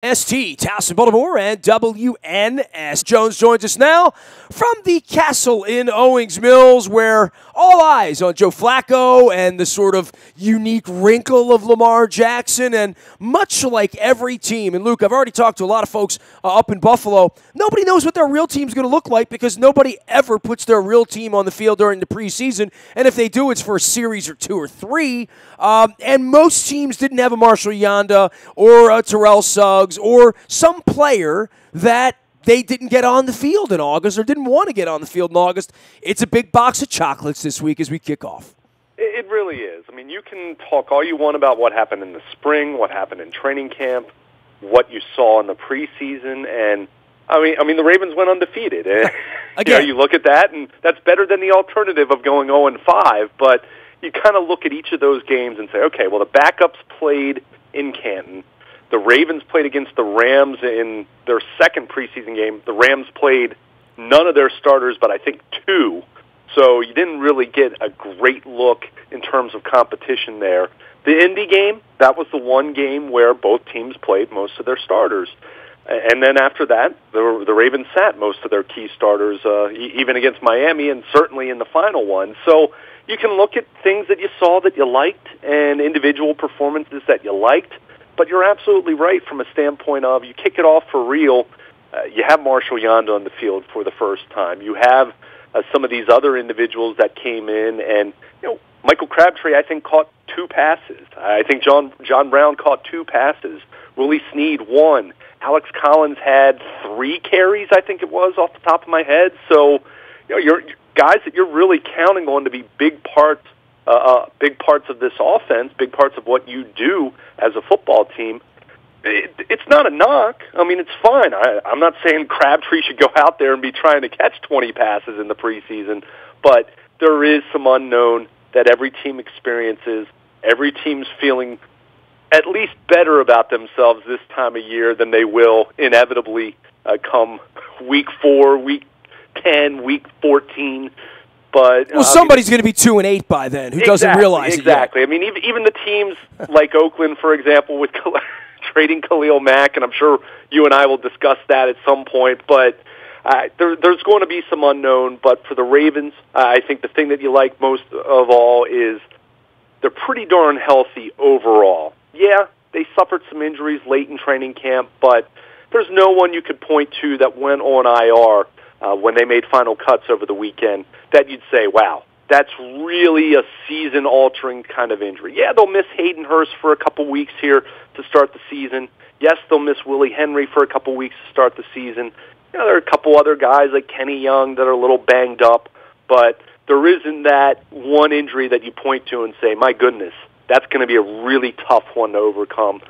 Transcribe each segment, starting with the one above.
WNST, Towson, Baltimore, and WNS. Jones joins us now from the castle in Owings Mills, where all eyes on Joe Flacco and the sort of unique wrinkle of Lamar Jackson, and much like every team. And Luke, I've already talked to a lot of folks up in Buffalo. Nobody knows what their real team's going to look like because nobody ever puts their real team on the field during the preseason, and if they do, it's for a series or two or three. And most teams didn't have a Marshall Yanda or a Terrell Suggs or some player that they didn't get on the field in August or didn't want to get on the field in August. It's a big box of chocolates this week as we kick off. It really is. I mean, you can talk all you want about what happened in the spring, what happened in training camp, what you saw in the preseason, and I mean, the Ravens went undefeated. Again, you look at that, and that's better than the alternative of going 0-5. But you kind of look at each of those games and say, okay, well, the backups played in Canton. The Ravens played against the Rams in their second preseason game. The Rams played none of their starters, but I think two. So you didn't really get a great look in terms of competition there. The Indy game, that was the one game where both teams played most of their starters. And then after that, the Ravens sat most of their key starters, even against Miami and certainly in the final one. So you can look at things that you saw that you liked and individual performances that you liked. But you're absolutely right from a standpoint of you kick it off for real. You have Marshall Yanda on the field for the first time. You have some of these other individuals that came in, and Michael Crabtree, I think, caught 2 passes. I think John Brown caught 2 passes. Willie Snead, 1. Alex Collins had 3 carries, I think it was, off the top of my head. So, you're guys that you're really counting on to be big parts of this offense, big parts of what you do as a football team. It's not a knock. I mean, it's fine. I'm not saying Crabtree should go out there and be trying to catch 20 passes in the preseason, but there is some unknown that every team experiences. Every team's feeling at least better about themselves this time of year than they will inevitably come week 4, week 10, week 14. But somebody's going to be 2-8 by then who doesn't realize it yet. Exactly. I mean, even the teams like Oakland, for example, with trading Khalil Mack, and I'm sure you and I will discuss that at some point, but there's going to be some unknown. But for the Ravens, I think the thing that you like most of all is they're pretty darn healthy overall. Yeah, they suffered some injuries late in training camp, but there's no one you could point to that went on IR when they made final cuts over the weekend that you'd say, wow, that's really a season-altering kind of injury. Yeah, they'll miss Hayden Hurst for a couple weeks here to start the season. Yes, they'll miss Willie Henry for a couple weeks to start the season. There are a couple other guys like Kenny Young that are a little banged up, but there isn't that one injury that you point to and say, my goodness, that's going to be a really tough one to overcome.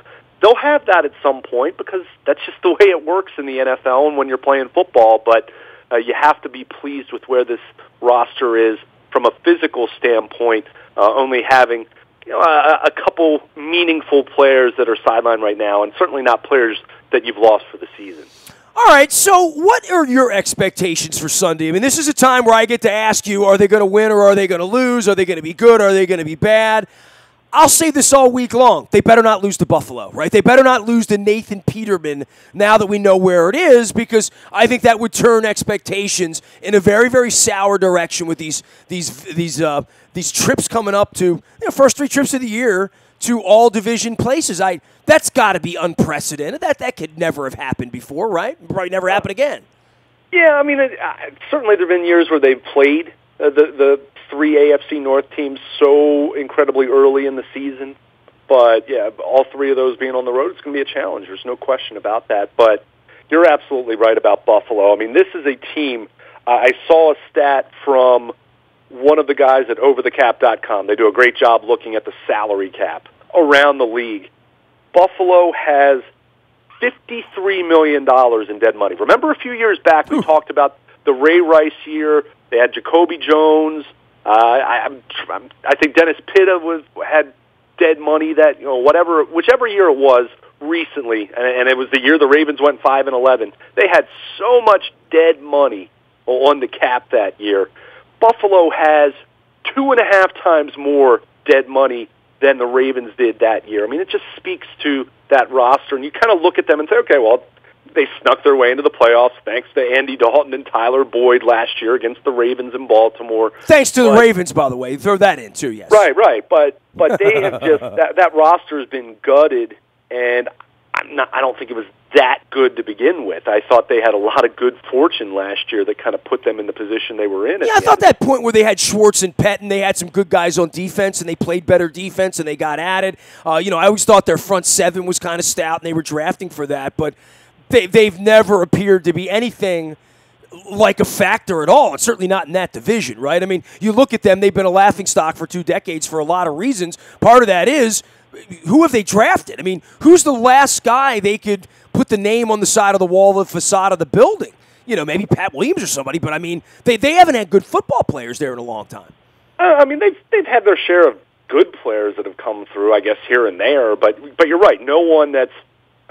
They'll have that at some point because that's just the way it works in the NFL and when you're playing football, but you have to be pleased with where this roster is from a physical standpoint, only having a couple meaningful players that are sidelined right now, and certainly not players that you've lost for the season. All right, so what are your expectations for Sunday? I mean, this is a time where I get to ask you, are they going to win or are they going to lose? Are they going to be good? Are they going to be bad? I'll say this all week long. They better not lose to Buffalo, right? They better not lose to Nathan Peterman now that we know where it is, because I think that would turn expectations in a very, very sour direction with these trips coming up to first 3 trips of the year to all division places. That's got to be unprecedented. That could never have happened before, right? Probably never happen again. Yeah, I mean, certainly there have been years where they've played the 3 AFC North teams so incredibly early in the season. But, yeah, all 3 of those being on the road, it's going to be a challenge. There's no question about that. But you're absolutely right about Buffalo. I mean, this is a team. I saw a stat from one of the guys at overthecap.com. They do a great job looking at the salary cap around the league. Buffalo has $53 million in dead money. Remember a few years back we talked about the Ray Rice year. They had Jacoby Jones. I think Dennis Pitta had dead money that whichever year it was recently, and it was the year the Ravens went 5-11. They had so much dead money on the cap that year. Buffalo has 2.5 times more dead money than the Ravens did that year. I mean, it just speaks to that roster, and you kind of look at them and say, okay, well, they snuck their way into the playoffs thanks to Andy Dalton and Tyler Boyd last year against the Ravens in Baltimore. Thanks to the Ravens, by the way. Throw that in, too, yes. Right. But they have just that roster has been gutted, and I don't think it was that good to begin with. I thought they had a lot of good fortune last year that kind of put them in the position they were in. Yeah, I thought that point where they had Schwartz and Pett, and they had some good guys on defense, and they played better defense, and they got at it. I always thought their front seven was kind of stout, and they were drafting for that, but they've never appeared to be anything like a factor at all. It's certainly not in that division, right? I mean, you look at them, they've been a laughingstock for 2 decades for a lot of reasons. Part of that is, who have they drafted? I mean, who's the last guy they could put the name on the side of the wall, the facade of the building? Maybe Pat Williams or somebody, but I mean, they haven't had good football players there in a long time. I mean, they've had their share of good players that have come through, I guess, here and there, but you're right, no one that's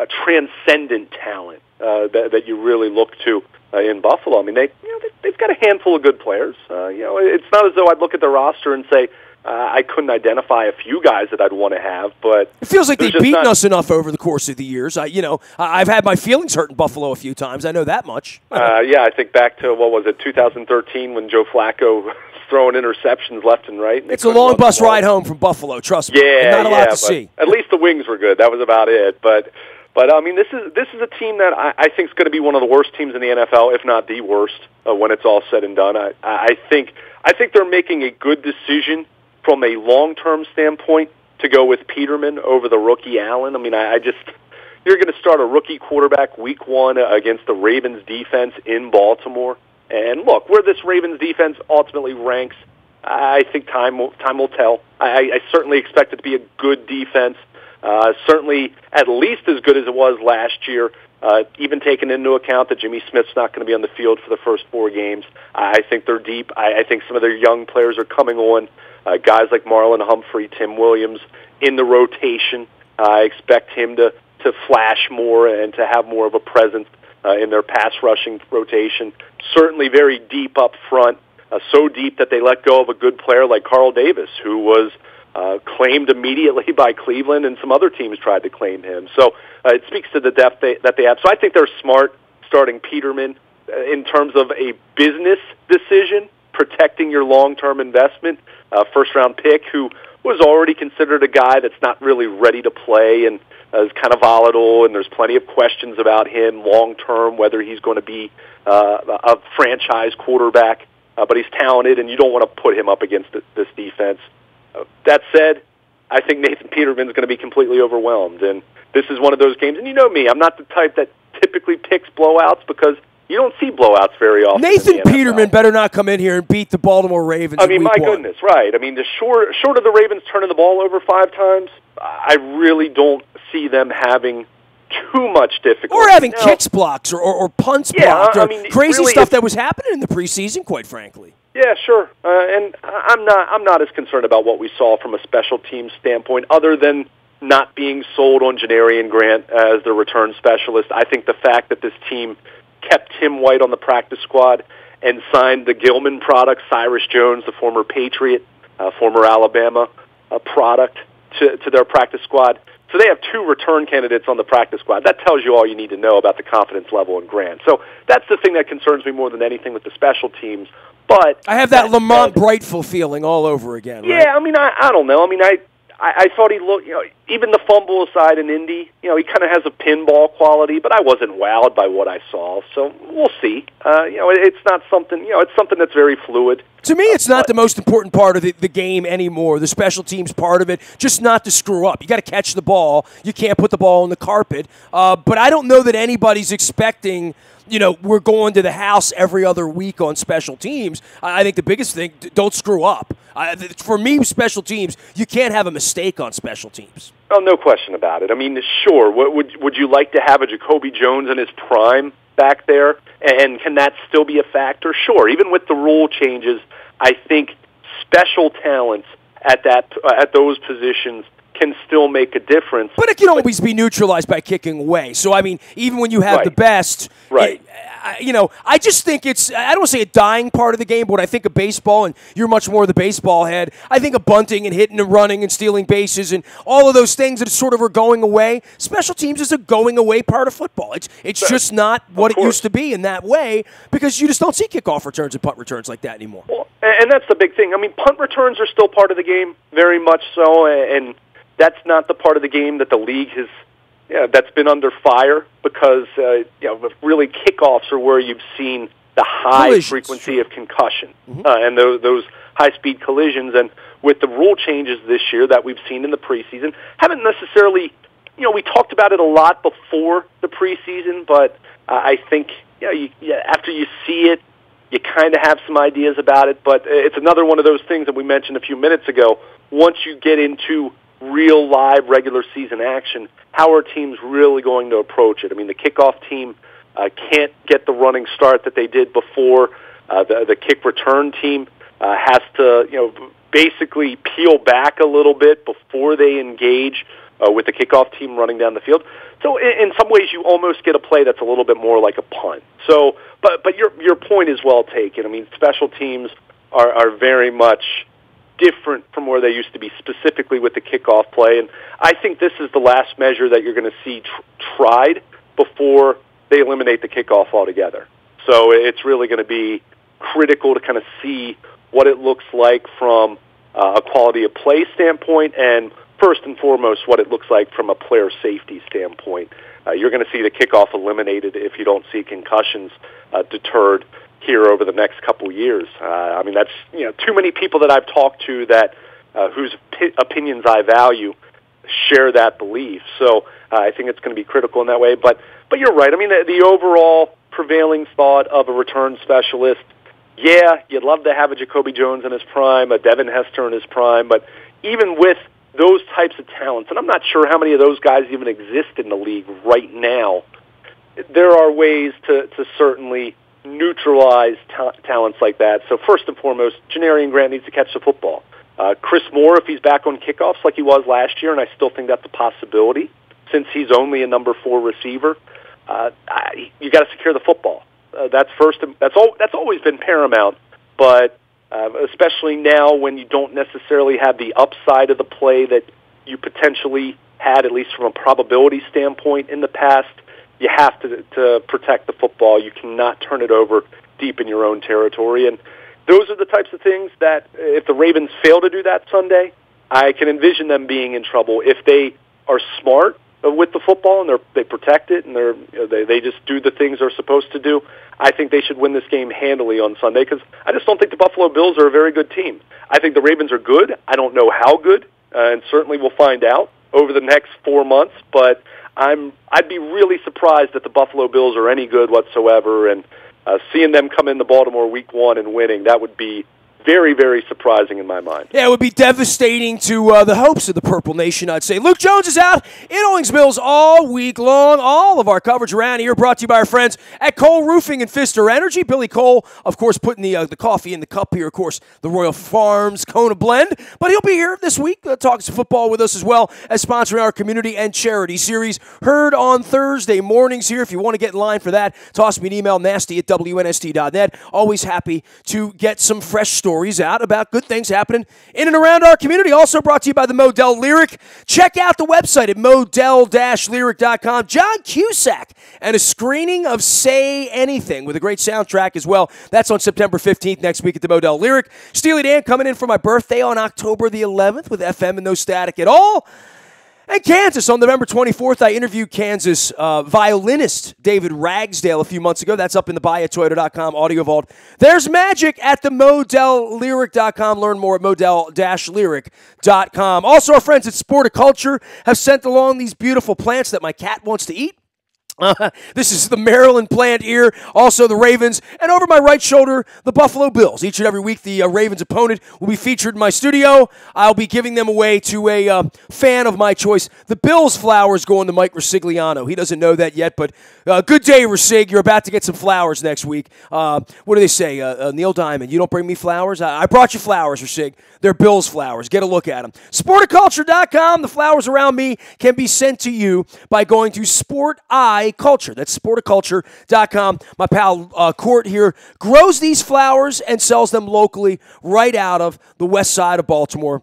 a transcendent talent that you really look to in Buffalo. I mean, they've got a handful of good players. It's not as though I'd look at the roster and say I couldn't identify a few guys that I'd want to have, but it feels like they've beaten us enough over the course of the years. I've had my feelings hurt in Buffalo a few times. I know that much. I think back to 2013 when Joe Flacco throwing interceptions left and right. And it's a long bus ride home from Buffalo. Trust me. Yeah, not a lot to see. At least the wings were good. That was about it. But I mean, this is a team that I think is going to be one of the worst teams in the NFL, if not the worst, when it's all said and done. I think they're making a good decision from a long-term standpoint to go with Peterman over the rookie Allen. I mean, you're going to start a rookie quarterback week 1 against the Ravens defense in Baltimore. And look, where this Ravens defense ultimately ranks, I think time will tell. I certainly expect it to be a good defense. Certainly at least as good as it was last year, even taking into account that Jimmy Smith's not going to be on the field for the first 4 games. I think they're deep. I think some of their young players are coming on, guys like Marlon Humphrey, Tim Williams, in the rotation. I expect him to flash more and to have more of a presence in their pass rushing rotation. Certainly very deep up front, so deep that they let go of a good player like Carl Davis, who was claimed immediately by Cleveland, and some other teams tried to claim him. So it speaks to the depth that they have. So I think they're smart starting Peterman in terms of a business decision, protecting your long-term investment, first-round pick who was already considered a guy that's not really ready to play and is kind of volatile, and there's plenty of questions about him long-term, whether he's going to be a franchise quarterback, but he's talented, and you don't want to put him up against this defense. That said, I think Nathan Peterman's going to be completely overwhelmed, and this is one of those games, and you know me, I'm not the type that typically picks blowouts because you don't see blowouts very often. Nathan Peterman better not come in here and beat the Baltimore Ravens. I mean, my goodness, right. I mean, short of the Ravens turning the ball over 5 times, I really don't see them having too much difficulty. Or having kicks blocks or punts blocked or crazy really, stuff that was happening in the preseason, quite frankly. Yeah, sure. And I'm not as concerned about what we saw from a special teams standpoint, other than not being sold on Janarian Grant as the return specialist. I think the fact that this team kept Tim White on the practice squad and signed the Gilman product, Cyrus Jones, the former Patriot, former Alabama product, to their practice squad. So they have 2 return candidates on the practice squad. That tells you all you need to know about the confidence level in Grant. So that's the thing that concerns me more than anything with the special teams. But I have that Lamont Brightful feeling all over again. Yeah, right? I mean, I don't know. I mean, I thought he looked, even the fumble aside in Indy, he kind of has a pinball quality, but I wasn't wowed by what I saw. So we'll see. It's not something, it's something that's very fluid. To me, it's not the most important part of the game anymore, the special teams part of it, just not to screw up. You got to catch the ball. You can't put the ball on the carpet. But I don't know that anybody's expecting, we're going to the house every other week on special teams. I think the biggest thing, don't screw up. For me, special teams, you can't have a mistake on special teams. Oh, no question about it. I mean, sure, would you like to have a Jacoby Jones in his prime back there? And can that still be a factor? Sure. Even with the rule changes, I think special talents at those positions can still make a difference. But it can always be neutralized by kicking away. So, I mean, even when you have the best, I just think it's, I don't want to say a dying part of the game, but when I think of baseball, and you're much more the baseball head, I think of bunting and hitting and running and stealing bases and all of those things that sort of are going away. Special teams is a going away part of football. It's just not what it used to be in that way, because you just don't see kickoff returns and punt returns like that anymore. Well, and that's the big thing. I mean, punt returns are still part of the game, very much so, and that's not the part of the game that the league has, that's been under fire, because really kickoffs are where you've seen the high frequency of concussion and those high-speed collisions. And with the rule changes this year that we've seen in the preseason, haven't necessarily, we talked about it a lot before the preseason, but I think after you see it, you kind of have some ideas about it. But it's another one of those things that we mentioned a few minutes ago. Once you get into real live regular season action, how are teams really going to approach it? I mean, the kickoff team can't get the running start that they did before. The kick return team has to, basically peel back a little bit before they engage with the kickoff team running down the field. So in some ways, you almost get a play that's a little bit more like a punt. So, but your point is well taken. I mean, special teams are very much different from where they used to be, specifically with the kickoff play. And I think this is the last measure that you're going to see tried before they eliminate the kickoff altogether. So it's really going to be critical to kind of see what it looks like from a quality of play standpoint, and first and foremost, what it looks like from a player safety standpoint. You're going to see the kickoff eliminated if you don't see concussions deterred here over the next couple years. I mean, that's too many people that I've talked to that whose opinions I value share that belief. So I think it's going to be critical in that way. But you're right. I mean, the overall prevailing thought of a return specialist, you'd love to have a Jacoby Jones in his prime, a Devin Hester in his prime, but even with those types of talents, and I'm not sure how many of those guys even exist in the league right now, there are ways to certainly neutralize talents like that. So first and foremost, Janarian Grant needs to catch the football. Chris Moore, if he's back on kickoffs like he was last year, and I still think that's a possibility since he's only a number 4 receiver, you got to secure the football. That's first. That's always been paramount, but especially now when you don't necessarily have the upside of the play that you potentially had, at least from a probability standpoint in the past, you have to protect the football. You cannot turn it over deep in your own territory. And those are the types of things that if the Ravens fail to do that Sunday, I can envision them being in trouble. If they are smart with the football and they protect it and they just do the things they're supposed to do, I think they should win this game handily on Sunday, because I just don't think the Buffalo Bills are a very good team. I think the Ravens are good. I don't know how good, and certainly we'll find out over the next 4 months, but I'd be really surprised if the Buffalo Bills are any good whatsoever, and seeing them come into Baltimore Week 1 and winning, that would be very, very surprising in my mind. Yeah, it would be devastating to the hopes of the Purple Nation, I'd say. Luke Jones is out in Owings Mills all week long. All of our coverage around here brought to you by our friends at Cole Roofing and Pfister Energy. Billy Cole, of course, putting the coffee in the cup here, of course, the Royal Farms Kona Blend. But he'll be here this week talking some football with us as well as sponsoring our community and charity series. Heard on Thursday mornings here. If you want to get in line for that, toss me an email, nasty@WNST.net. Always happy to get some fresh stories out about good things happening in and around our community. Also brought to you by the Modell Lyric. Check out the website at modell-lyric.com. John Cusack and a screening of Say Anything with a great soundtrack as well. That's on September 15th next week at the Modell Lyric. Steely Dan coming in for my birthday on October the 11th with FM and no static at all. And Kansas, on November 24th, I interviewed Kansas violinist David Ragsdale a few months ago. That's up in the buyatoyota.com audio vault. There's magic at the modelllyric.com. Learn more at modell-lyric.com. Also, our friends at Sporticulture have sent along these beautiful plants that my cat wants to eat. This is the Maryland plant here, also the Ravens, and over my right shoulder, the Buffalo Bills. Each and every week, the Ravens opponent will be featured in my studio. I'll be giving them away to a fan of my choice. The Bills flowers going to Mike Resigliano. He doesn't know that yet, but good day, Resig. You're about to get some flowers next week. What do they say? Neil Diamond, you don't bring me flowers? I brought you flowers, Resig. They're Bills flowers. Get a look at them. Sporticulture.com. The flowers around me can be sent to you by going to Culture. That's sporticulture.com. My pal Court here grows these flowers and sells them locally right out of the west side of Baltimore.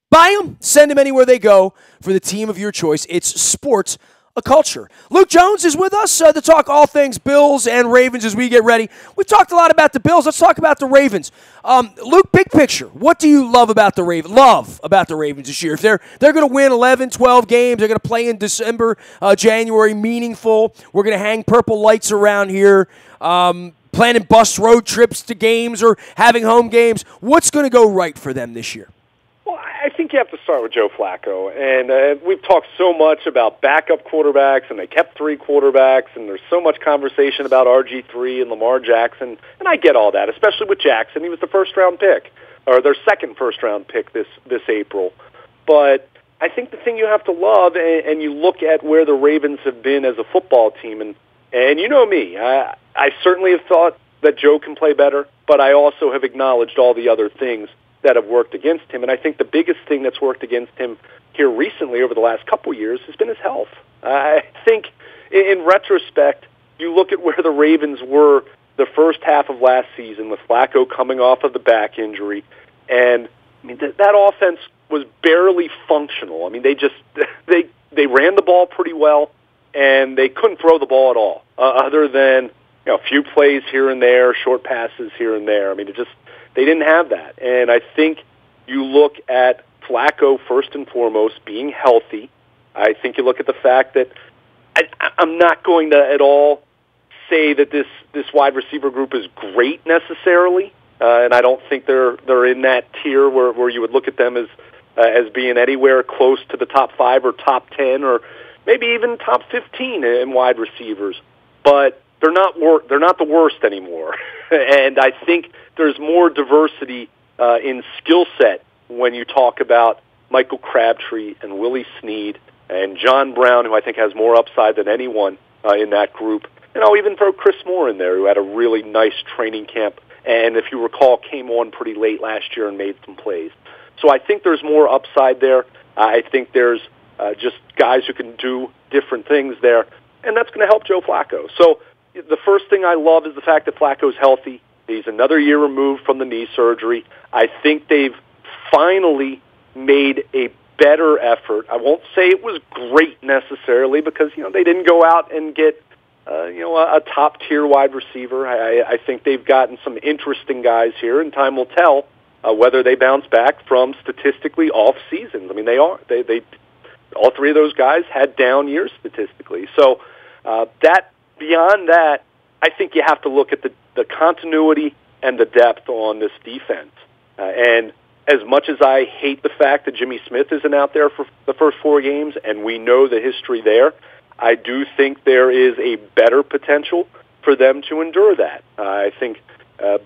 Buy them, send them anywhere they go for the team of your choice. It's sports a culture. Luke Jones is with us to talk all things Bills and Ravens as we get ready. We've talked a lot about the Bills. Let's talk about the Ravens. Luke, big picture. What do you love about the Ravens? This year? If they're going to win 11, 12 games, they're going to play in December, January, meaningful. We're going to hang purple lights around here. Planning bus road trips to games or having home games. What's going to go right for them this year? Well, I think you have to start with Joe Flacco, and we've talked so much about backup quarterbacks, and they kept 3 quarterbacks, and there's so much conversation about RG3 and Lamar Jackson, and I get all that, especially with Jackson. He was the first-round pick, or their second first-round pick this April. But I think the thing you have to love, and you look at where the Ravens have been as a football team, and you know me, I certainly have thought that Joe can play better, but I also have acknowledged all the other things that have worked against him. And I think the biggest thing that's worked against him here recently over the last couple years has been his health. I think in retrospect, you look at where the Ravens were the first half of last season with Flacco coming off of the back injury, and I mean that offense was barely functional. I mean they ran the ball pretty well, and they couldn't throw the ball at all, other than a few plays here and there, short passes here and there. I mean they didn't have that. And I think you look at Flacco first and foremost being healthy. I think you look at the fact that I'm not going to at all say that this wide receiver group is great necessarily, and I don't think they're in that tier where you would look at them as being anywhere close to the top 5 or top 10 or maybe even top 15 in wide receivers. But they're not the worst anymore. And I think there's more diversity in skill set when you talk about Michael Crabtree and Willie Snead and John Brown, who I think has more upside than anyone in that group. And I'll even throw Chris Moore in there, who had a really nice training camp and, if you recall, came on pretty late last year and made some plays. So I think there's more upside there. I think there's just guys who can do different things there, and that's going to help Joe Flacco. So the first thing I love is the fact that Flacco's healthy. He's another year removed from the knee surgery. I think they've finally made a better effort. I won't say it was great necessarily because, they didn't go out and get, a top-tier wide receiver. I think they've gotten some interesting guys here, and time will tell whether they bounce back from statistically off seasons. I mean, they are. They all 3 of those guys had down years statistically. So beyond that, I think you have to look at the continuity and the depth on this defense. And as much as I hate the fact that Jimmy Smith isn't out there for the first 4 games, and we know the history there, I do think there is a better potential for them to endure that. I think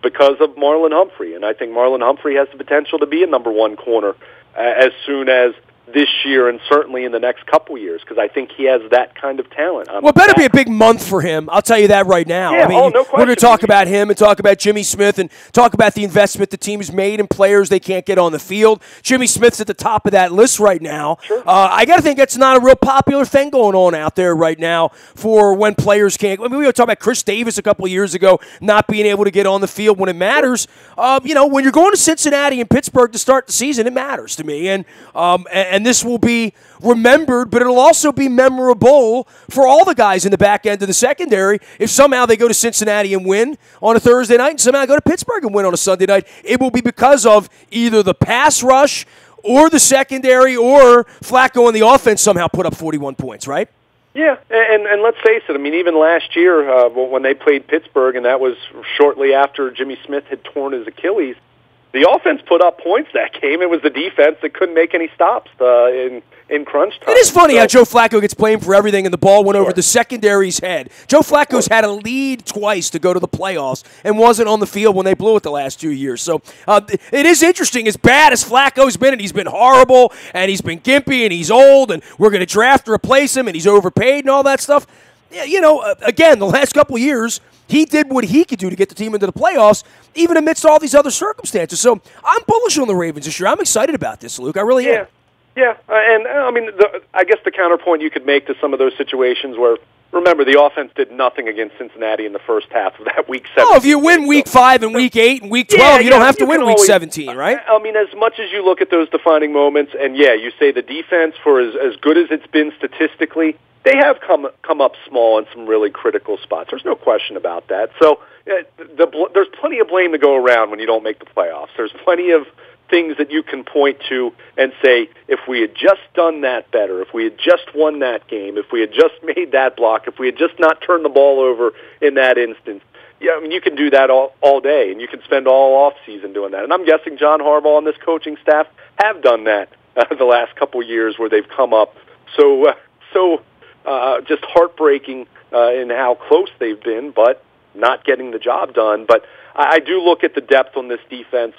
because of Marlon Humphrey, and I think Marlon Humphrey has the potential to be a number 1 corner as soon as this year and certainly in the next couple years, because I think he has that kind of talent. Well, it better be a big month for him. I'll tell you that right now. Yeah, no question. We're going to talk about him and talk about Jimmy Smith and talk about the investment the team's made in players they can't get on the field. Jimmy Smith's at the top of that list right now. Sure. I got to think that's not a real popular thing going on out there right now for when players can't. I mean, we were talking about Chris Davis a couple of years ago not being able to get on the field when it matters. When you're going to Cincinnati and Pittsburgh to start the season, it matters to me. And this will be remembered, but it'll also be memorable for all the guys in the back end of the secondary. If somehow they go to Cincinnati and win on a Thursday night and somehow go to Pittsburgh and win on a Sunday night, it will be because of either the pass rush or the secondary or Flacco and the offense somehow put up 41 points, right? Yeah, and let's face it, I mean, even last year when they played Pittsburgh, and that was shortly after Jimmy Smith had torn his Achilles, the offense put up points that game. It was the defense that couldn't make any stops in crunch time. It is funny how Joe Flacco gets blamed for everything, and the ball went over the secondary's head. Joe Flacco's had a lead twice to go to the playoffs and wasn't on the field when they blew it the last 2 years. So it is interesting. As bad as Flacco's been, and he's been horrible, and he's been gimpy, and he's old, and we're going to draft to replace him, and he's overpaid and all that stuff. You know, again, the last couple of years, he did what he could do to get the team into the playoffs, even amidst all these other circumstances. So I'm bullish on the Ravens this year. I'm excited about this, Luke. I really am. Yeah, and I mean, I guess the counterpoint you could make to some of those situations where, remember, the offense did nothing against Cincinnati in the first half of that Week 17. Oh, if you win Week 5 and Week 8 and Week 12, you don't have to win Week 17, right? I mean, as much as you look at those defining moments, and you say the defense, for as good as it's been statistically, they have come up small in some really critical spots. There's no question about that. So there's plenty of blame to go around when you don't make the playoffs. There's plenty of things that you can point to and say, if we had just done that better, if we had just won that game, if we had just made that block, if we had just not turned the ball over in that instance. Yeah, I mean, you can do that all day, and you can spend all off season doing that. And I'm guessing John Harbaugh and this coaching staff have done that the last couple of years, where they've come up so just heartbreaking in how close they've been, but not getting the job done. But I do look at the depth on this defense,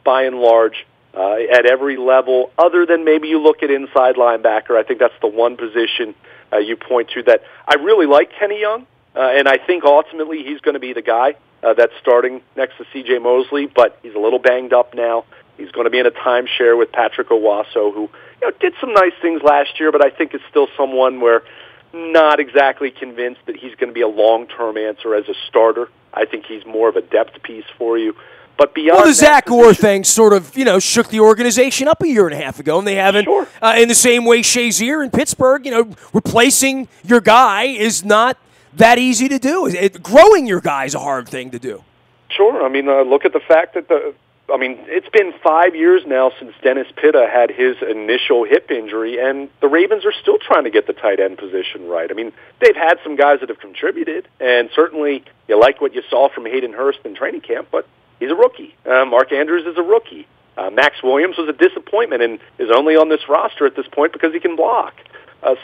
by and large, at every level, other than maybe you look at inside linebacker. I think that's the one position you point to that I really like Kenny Young, and I think ultimately he's going to be the guy that's starting next to C.J. Mosley, but he's a little banged up now. He's going to be in a timeshare with Patrick Owasso, who did some nice things last year, but I think is still someone where not exactly convinced that he's going to be a long-term answer as a starter. I think he's more of a depth piece for you. But beyond the Zach Orr thing sort of, shook the organization up a year and a half ago, and they haven't, in the same way Shazier in Pittsburgh, replacing your guy is not that easy to do. Growing your guy is a hard thing to do. Sure. I mean, look at the fact that it's been 5 years now since Dennis Pitta had his initial hip injury, and the Ravens are still trying to get the tight end position right. I mean, they've had some guys that have contributed, and certainly you like what you saw from Hayden Hurst in training camp, but he's a rookie. Mark Andrews is a rookie. Max Williams was a disappointment and is only on this roster at this point because he can block. I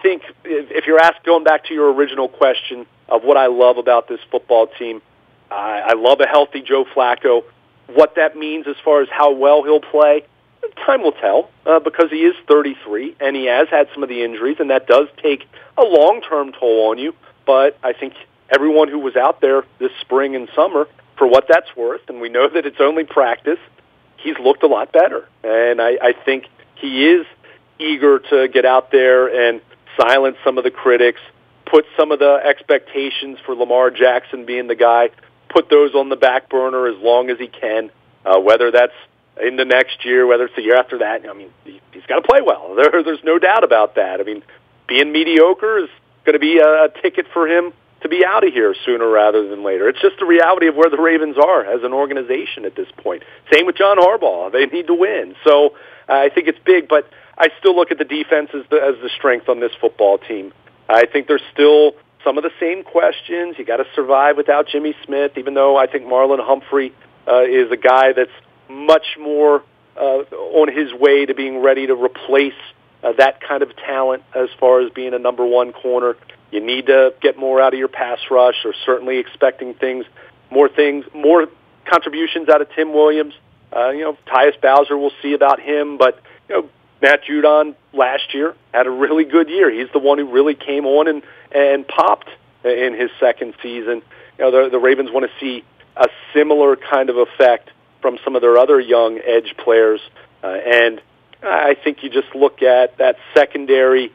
think if you're asked, going back to your original question of what I love about this football team, I love a healthy Joe Flacco. What that means as far as how well he'll play, time will tell, because he is 33 and he has had some of the injuries, and that does take a long-term toll on you. But I think everyone who was out there this spring and summer, for what that's worth, and we know that it's only practice, he's looked a lot better. And I think he is eager to get out there and silence some of the critics, put some of the expectations for Lamar Jackson being the guy, put those on the back burner as long as he can, whether that's in the next year, whether it's the year after that. I mean, he's got to play well. There's no doubt about that. I mean, being mediocre is going to be a ticket for him to be out of here sooner rather than later. It's just the reality of where the Ravens are as an organization at this point. Same with John Harbaugh. They need to win. So I think it's big, but I still look at the defense as the strength on this football team. I think there's still some of the same questions. You got to survive without Jimmy Smith, even though I think Marlon Humphrey is a guy that's much more on his way to being ready to replace that kind of talent as far as being a number one corner. You need to get more out of your pass rush, or certainly expecting more contributions out of Tim Williams. Tyus Bowser, we'll see about him, but Matt Judon last year had a really good year. He's the one who really came on and popped in his second season. The Ravens want to see a similar kind of effect from some of their other young edge players, and I think you just look at that secondary,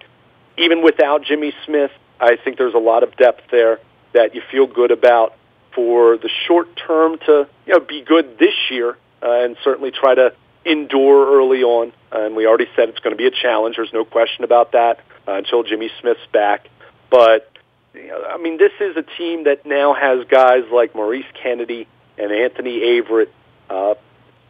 even without Jimmy Smith. I think there's a lot of depth there that you feel good about for the short term to be good this year, and certainly try to endure early on. And we already said it's going to be a challenge. There's no question about that until Jimmy Smith's back. But this is a team that now has guys like Maurice Kennedy and Anthony Averett,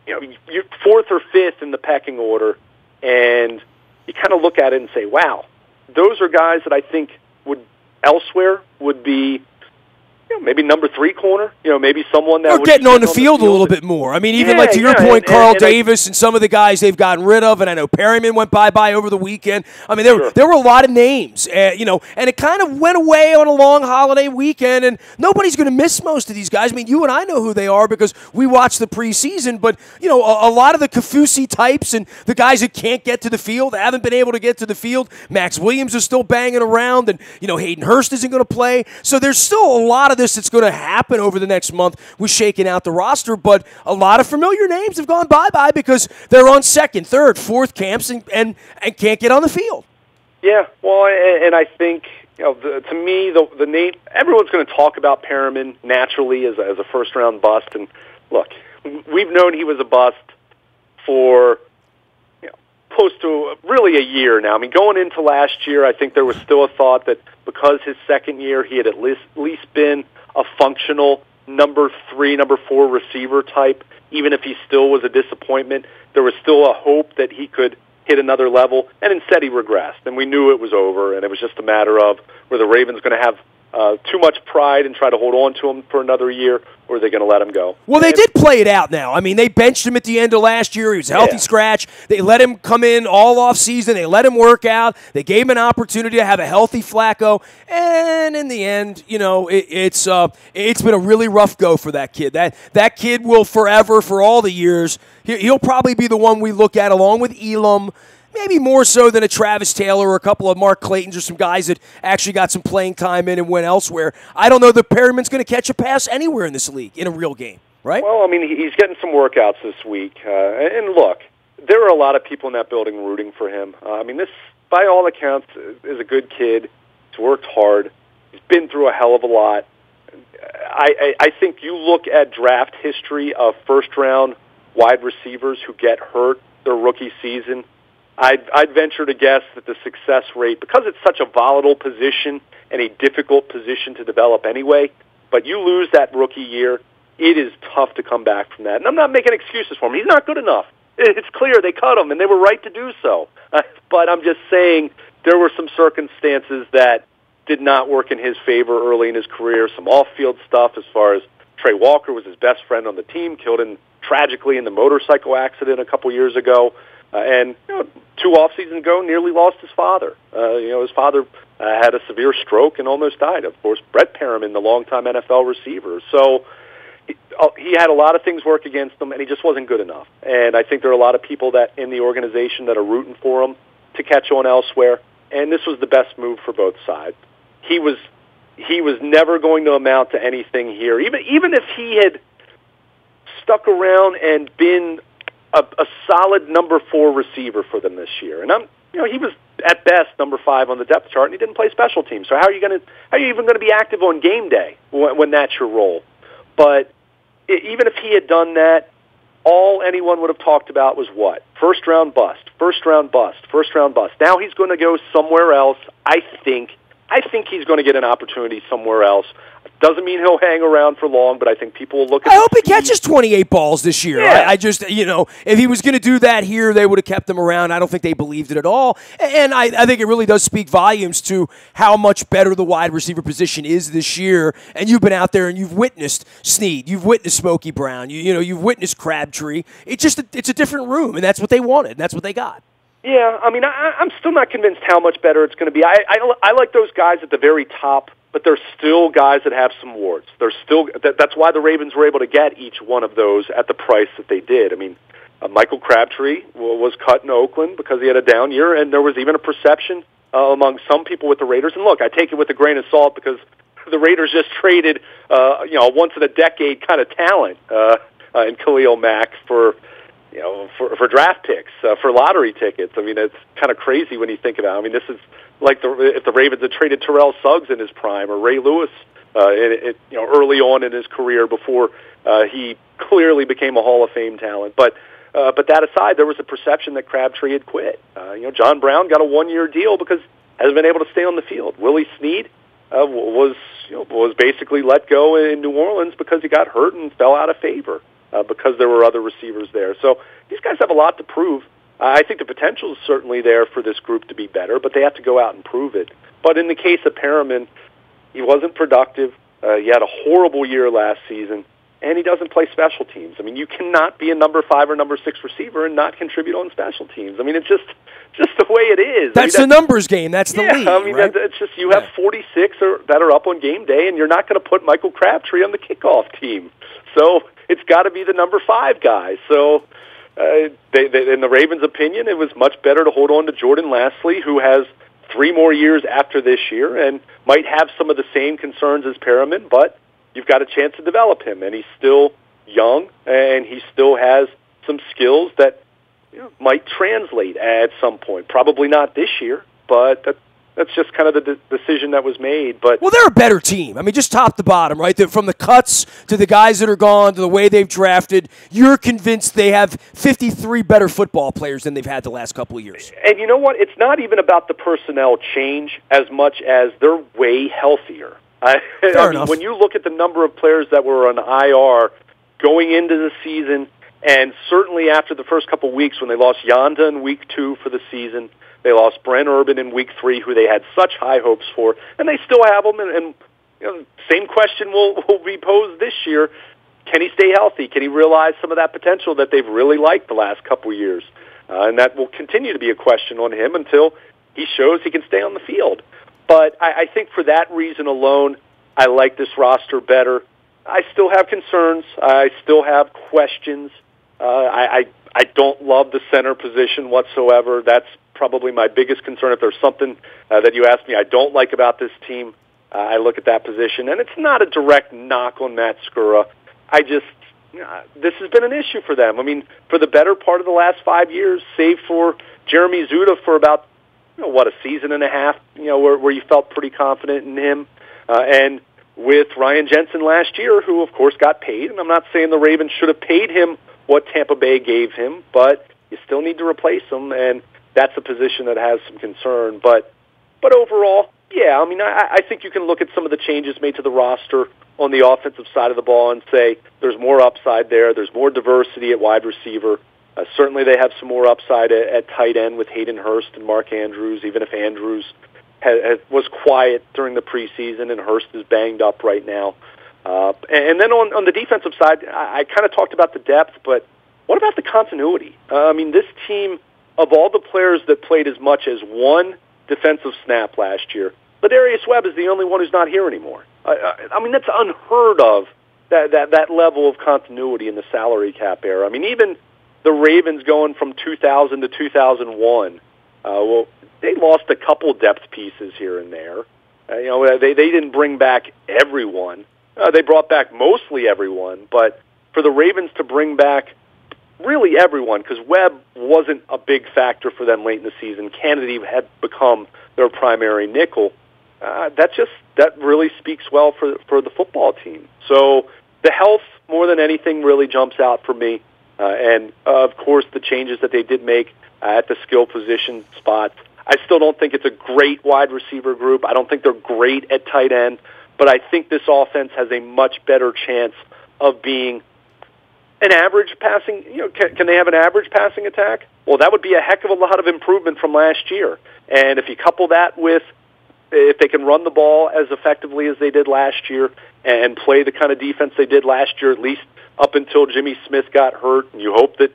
you're fourth or fifth in the pecking order, and you kind of look at it and say, wow, those are guys that I think would be maybe number 3 corner, maybe someone that or would getting on the field a little bit more. I mean, even like to your point, Carl Davis and some of the guys they've gotten rid of, and I know Perryman went bye-bye over the weekend. I mean, there were a lot of names, and it kind of went away on a long holiday weekend, and nobody's going to miss most of these guys. I mean, you and I know who they are because we watch the preseason, but, a lot of the Kafusi types and the guys that can't get to the field, haven't been able to get to the field. Max Williams is still banging around, and, Hayden Hurst isn't going to play. So there's still a lot of this that's going to happen over the next month with shaking out the roster, but a lot of familiar names have gone bye-bye because they're on second, third, fourth camps and can't get on the field. Yeah, well, and I think, to me, the name, everyone's going to talk about Perriman naturally as a first-round bust, and look, we've known he was a bust for close to really a year now. I mean, going into last year, I think there was still a thought that because his second year he had at least been a functional number 3, number 4 receiver type, even if he still was a disappointment, there was still a hope that he could hit another level, and instead he regressed, and we knew it was over, and it was just a matter of were the Ravens going to have too much pride and try to hold on to him for another year, or are they going to let him go? Well, they did play it out now. I mean, they benched him at the end of last year. He was a healthy scratch. They let him come in all off season. They let him work out. They gave him an opportunity to have a healthy Flacco. And in the end, it's been a really rough go for that kid. That kid will forever, for all the years, he'll probably be the one we look at along with Elam, maybe more so than a Travis Taylor or a couple of Mark Claytons or some guys that actually got some playing time in and went elsewhere. I don't know that Perriman's going to catch a pass anywhere in this league in a real game, right? Well, I mean, he's getting some workouts this week. And look, there are a lot of people in that building rooting for him. I mean, this, by all accounts, is a good kid. He's worked hard. He's been through a hell of a lot. I think you look at draft history of first-round wide receivers who get hurt their rookie season, I'd venture to guess that the success rate, because it's such a volatile position and a difficult position to develop anyway, but you lose that rookie year, it is tough to come back from that. And I'm not making excuses for him. He's not good enough. It's clear they cut him, and they were right to do so. But I'm just saying there were some circumstances that did not work in his favor early in his career, some off-field stuff as far as Trey Walker was his best friend on the team, killed him tragically in the motorcycle accident a couple years ago. And 2 off seasons ago, nearly lost his father. His father had a severe stroke and almost died. Of course, Brett Perriman, the longtime NFL receiver. So he had a lot of things work against him, and he just wasn't good enough. And I think there are a lot of people that in the organization that are rooting for him to catch on elsewhere. And this was the best move for both sides. He was never going to amount to anything here. Even if he had stuck around and been a solid number 4 receiver for them this year, and he was at best number 5 on the depth chart, and he didn't play special teams. So how are you even going to be active on game day when that's your role? But even if he had done that, all anyone would have talked about was what? First round bust, first round bust, first round bust. Now he's going to go somewhere else. I think he's going to get an opportunity somewhere else. Doesn't mean he'll hang around for long, but I think people will look at I hope he catches 28 balls this year. Yeah. I just, if he was going to do that here, they would have kept him around. I don't think they believed it at all. And I think it really does speak volumes to how much better the wide receiver position is this year. And you've been out there and you've witnessed Snead. You've witnessed Smokey Brown. You've witnessed Crabtree. It's a different room, and that's what they wanted. And that's what they got. Yeah, I mean, I'm still not convinced how much better it's going to be. I like those guys at the very top, but they're still guys that have some warts. That's why the Ravens were able to get each one of those at the price that they did. I mean, Michael Crabtree was cut in Oakland because he had a down year, and there was even a perception among some people with the Raiders. And look, I take it with a grain of salt because the Raiders just traded, once in a decade kind of talent in Khalil Mack for draft picks, for lottery tickets. I mean, it's kind of crazy when you think about it. I mean, this is like if the Ravens had traded Terrell Suggs in his prime or Ray Lewis early on in his career before he clearly became a Hall of Fame talent. But that aside, there was a perception that Crabtree had quit. John Brown got a 1-year deal because hasn't been able to stay on the field. Willie Snead was basically let go in New Orleans because he got hurt and fell out of favor. Because there were other receivers there. So these guys have a lot to prove. I think the potential is certainly there for this group to be better, but they have to go out and prove it. But in the case of Perriman, he wasn't productive. He had a horrible year last season, and he doesn't play special teams. I mean, you cannot be a number 5 or number 6 receiver and not contribute on special teams. I mean, it's just the way it is. That's the numbers game. That's the league, I mean, right? It's just you have 46 that are up on game day, and you're not going to put Michael Crabtree on the kickoff team. So it's got to be the number 5 guy. So in the Ravens' opinion, it was much better to hold on to Jordan Lastly, who has 3 more years after this year and might have some of the same concerns as Perriman, but you've got a chance to develop him, and he's still young, and he still has some skills that might translate at some point. Probably not this year, but that's just kind of the decision that was made. But well, they're a better team. I mean, just top to bottom, right? From the cuts to the guys that are gone to the way they've drafted, you're convinced they have 53 better football players than they've had the last couple of years. And you know what? It's not even about the personnel change as much as they're way healthier. I mean, when you look at the number of players that were on IR going into the season, and certainly after the first couple of weeks when they lost Yanda in week 2 for the season, they lost Brent Urban in week 3, who they had such high hopes for, and they still have them. And same question will be posed this year. Can he stay healthy? Can he realize some of that potential that they've really liked the last couple of years? And that will continue to be a question on him until he shows he can stay on the field. But I think for that reason alone, I like this roster better. I still have concerns. I still have questions. I don't love the center position whatsoever. That's probably my biggest concern. If there's something that you ask me I don't like about this team, I look at that position. And it's not a direct knock on Matt Skura. This has been an issue for them. I mean, for the better part of the last 5 years, save for Jeremy Zuda for about a season and a half, where you felt pretty confident in him. And with Ryan Jensen last year, who, of course, got paid. And I'm not saying the Ravens should have paid him what Tampa Bay gave him, but you still need to replace him, and that's a position that has some concern. But overall, yeah, I mean, I think you can look at some of the changes made to the roster on the offensive side of the ball and say there's more upside there. There's more diversity at wide receiver. Certainly they have some more upside at tight end with Hayden Hurst and Mark Andrews, even if Andrews was quiet during the preseason and Hurst is banged up right now. And then on the defensive side, I kind of talked about the depth, but what about the continuity? I mean, this team, of all the players that played as much as one defensive snap last year, Ladarius Webb is the only one who's not here anymore. I mean, that's unheard of, that level of continuity in the salary cap era. I mean, even the Ravens going from 2000 to 2001, they lost a couple depth pieces here and there. They didn't bring back everyone. They brought back mostly everyone, but for the Ravens to bring back really everyone, because Webb wasn't a big factor for them late in the season. Kennedy had become their primary nickel. That really speaks well for the football team. So the health, more than anything, really jumps out for me. And, of course, the changes that they did make at the skill position spots. I still don't think it's a great wide receiver group. I don't think they're great at tight end. But I think this offense has a much better chance of being an average passing. Can they have an average passing attack? Well, that would be a heck of a lot of improvement from last year. And if you couple that with if they can run the ball as effectively as they did last year and play the kind of defense they did last year, at least up until Jimmy Smith got hurt, and you hope that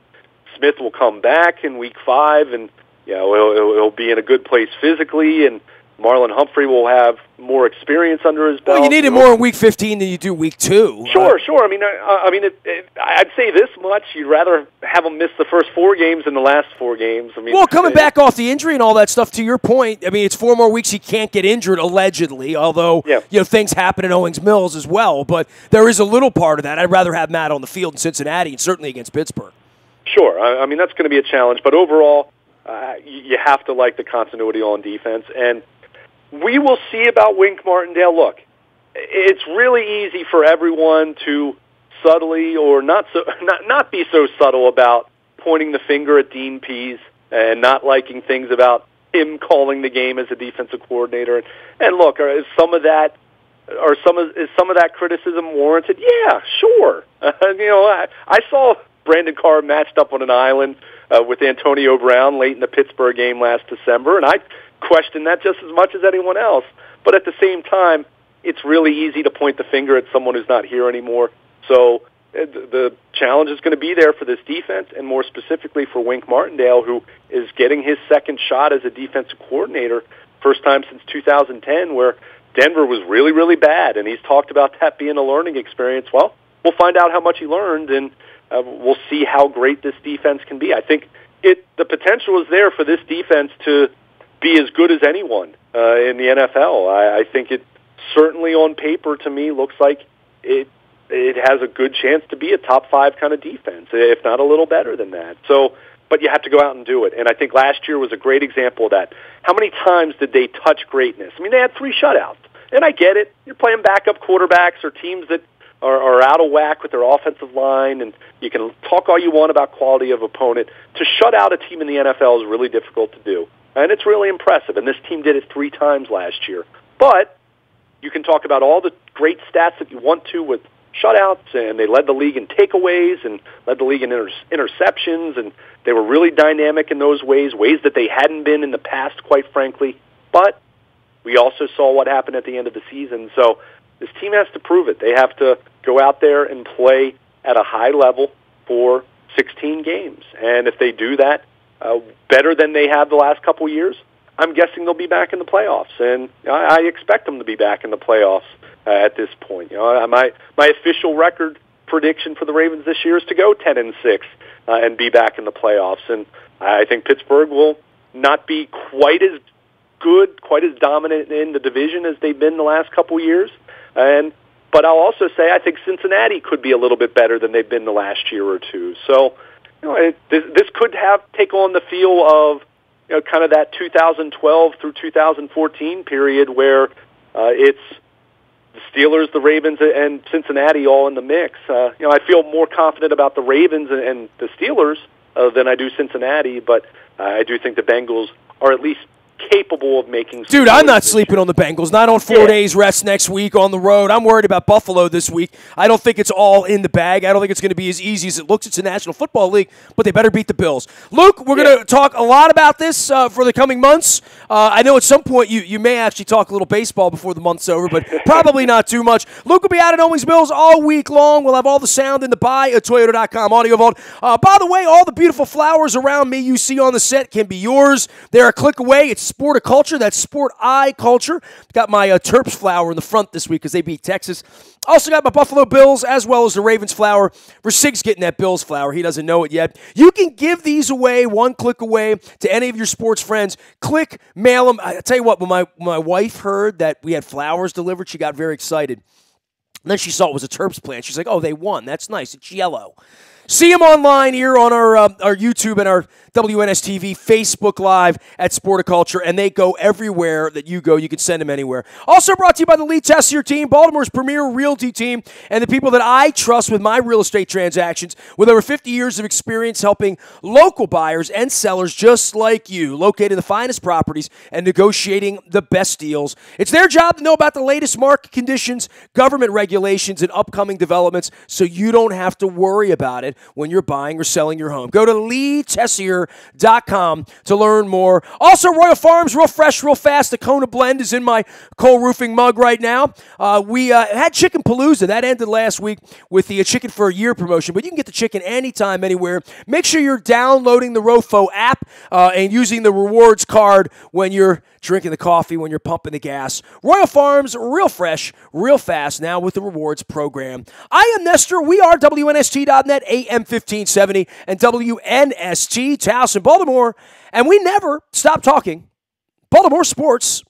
Smith will come back in Week 5 and he'll be in a good place physically, and Marlon Humphrey will have more experience under his belt. Well, you need it more in Week 15 than you do Week 2. Sure. I mean, I'd say this much: you'd rather have them miss the first 4 games than the last 4 games. I mean, well, coming back off the injury and all that stuff. To your point, I mean, it's 4 more weeks he can't get injured allegedly. Although things happen in Owings Mills as well, but there is a little part of that. I'd rather have Matt on the field in Cincinnati and certainly against Pittsburgh. Sure. I mean, that's going to be a challenge, but overall, you have to like the continuity on defense. And we will see about Wink Martindale. Look, it's really easy for everyone to subtly or not be so subtle about pointing the finger at Dean Pease and not liking things about him calling the game as a defensive coordinator. And look, is some of that criticism warranted? Yeah, sure. I saw Brandon Carr matched up on an island with Antonio Brown late in the Pittsburgh game last December, and I questioned that just as much as anyone else. But at the same time, it's really easy to point the finger at someone who's not here anymore. So the challenge is going to be there for this defense, and more specifically for Wink Martindale, who is getting his second shot as a defensive coordinator, first time since 2010, where Denver was really, really bad, and he's talked about that being a learning experience. Well, we'll find out how much he learned, and we'll see how great this defense can be. I think the potential is there for this defense to be as good as anyone in the NFL. I think it certainly on paper to me looks like it has a good chance to be a top 5 kind of defense, if not a little better than that. So, but you have to go out and do it. And I think last year was a great example of that. How many times did they touch greatness? I mean, they had 3 shutouts. And I get it. You're playing backup quarterbacks or teams that are out of whack with their offensive line, and you can talk all you want about quality of opponent. To shut out a team in the NFL is really difficult to do. And it's really impressive. And this team did it 3 times last year. But you can talk about all the great stats that you want to with shutouts, and they led the league in takeaways and led the league in interceptions, and they were really dynamic in those ways that they hadn't been in the past, quite frankly. But we also saw what happened at the end of the season. So this team has to prove it. They have to go out there and play at a high level for 16 games. And if they do that better than they have the last couple of years, I'm guessing they'll be back in the playoffs. And I expect them to be back in the playoffs at this point. My official record prediction for the Ravens this year is to go 10-6 and be back in the playoffs. And I think Pittsburgh will not be quite as good, quite as dominant in the division as they've been the last couple of years. But I'll also say I think Cincinnati could be a little bit better than they've been the last year or two. So this could take on the feel of kind of that 2012 through 2014 period where it's the Steelers, the Ravens, and Cincinnati all in the mix. I feel more confident about the Ravens and the Steelers than I do Cincinnati, but I do think the Bengals are at least capable of making. Dude, I'm not sleeping on the Bengals. Not on 4 days rest next week on the road. I'm worried about Buffalo this week. I don't think it's all in the bag. I don't think it's going to be as easy as it looks. It's a National Football League, but they better beat the Bills. Luke, we're going to talk a lot about this for the coming months. I know at some point you may actually talk a little baseball before the month's over, but probably not too much. Luke will be out at Owings Mills all week long. We'll have all the sound in the Buy a Toyota.com audio vault. By the way, all the beautiful flowers around me you see on the set can be yours. They're a click away. It's Sporticulture. That's Sport Eye Culture. Got my Terps flower in the front this week because they beat Texas. Also got my Buffalo Bills as well as the Ravens flower. Versig's getting that Bills flower. He doesn't know it yet. You can give these away one click away to any of your sports friends. Click, mail them. I tell you what, when my wife heard that we had flowers delivered, she got very excited. And then she saw it was a Terps plant. She's like, oh, they won. That's nice. It's yellow. See them online here on our YouTube and our WNST TV Facebook Live at Sporticulture, and they go everywhere that you go. You can send them anywhere. Also brought to you by the Lee Tessier team, Baltimore's premier realty team, and the people that I trust with my real estate transactions, with over 50 years of experience helping local buyers and sellers just like you, locating the finest properties and negotiating the best deals. It's their job to know about the latest market conditions, government regulations, and upcoming developments, so you don't have to worry about it when you're buying or selling your home. Go to LeeTessier.com to learn more. Also, Royal Farms, real fresh, real fast. The Kona blend is in my Cole Roofing mug right now. We had Chicken Palooza. That ended last week with the Chicken for a Year promotion, but you can get the chicken anytime, anywhere. Make sure you're downloading the Rofo app and using the rewards card when you're drinking the coffee, when you're pumping the gas. Royal Farms, real fresh, real fast, now with the rewards program. I am Nestor. We are WNST.net, AM 1570, and WNST, Taos in Baltimore. And we never stop talking Baltimore sports.